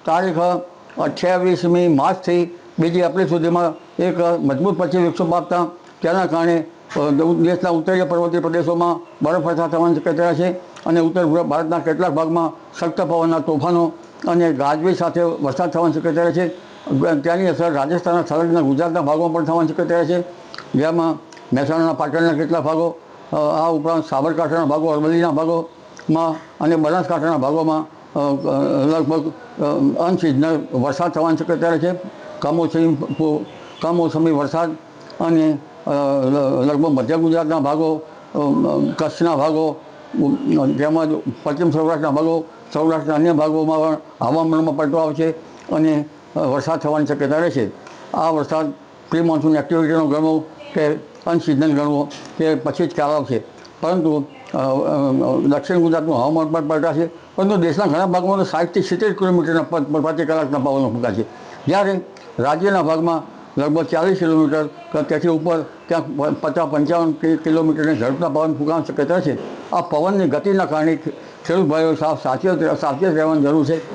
તારીખ 28મી માર્ચથી 2 એપ્રિલ સુધીમાં એક મજબૂત પશ્ચિમ વિક્ષોભ આપતા તેના કારણે દેશના ઉત્તરીય પર્વતીય પ્રદેશોમાં બરફવર્ષા થવાની શક્યતા છે અને ઉત્તર પૂર્વ ભારતના કેટલાક ભાગમાં સખ્ત પવનના તોફાનો અને ગાજવીજ સાથે વરસાદ થવાની શક્યતા છે. ત્યાંની અસર રાજસ્થાનના સંલગ્ન ગુજરાતના ભાગોમાં પણ થવાની શક્યતા છે, જેમાં મહેસાણાના પાટણના કેટલાક ભાગો, આ ઉપરાંત સાબરકાંઠાના ભાગો, અરવલ્લીના ભાગોમાં અને બનાસકાંઠાના ભાગોમાં લગભગ અનસિઝનલ વરસાદ થવાની શક્યતા છે. કમોસમી વરસાદ અને લગભગ મધ્ય ગુજરાતના ભાગો, કચ્છના ભાગો તેમજ પશ્ચિમ સૌરાષ્ટ્રના ભાગો, સૌરાષ્ટ્રના અન્ય ભાગોમાં પણ હવામાનમાં પલટો આવશે અને વરસાદ થવાની શક્યતા રહેશે. આ વરસાદ પ્રી મોન્સૂન એક્ટિવિટીનો ગણવો કે અનસિઝનલ ગણવો તે પછી જ ખ્યાલ આવશે. પરંતુ દક્ષિણ ગુજરાતનું હવામાન પણ પલટાશે. પરંતુ દેશના ઘણા ભાગમાં તો 60થી 70 કિલોમીટરના પ્રતિ કલાકના પવનો ફૂંકાશે, જ્યારે રાજ્યના ભાગમાં લગભગ 40 કિલોમીટર કે તેથી ઉપર ક્યાંક 50-55 કિલોમીટરની ઝડપના પવન ફૂંકાવાની શક્યતા છે. આ પવનની ગતિના કારણે ખેડૂત ભાઈઓ સાવચેત રહેવાની જરૂર છે.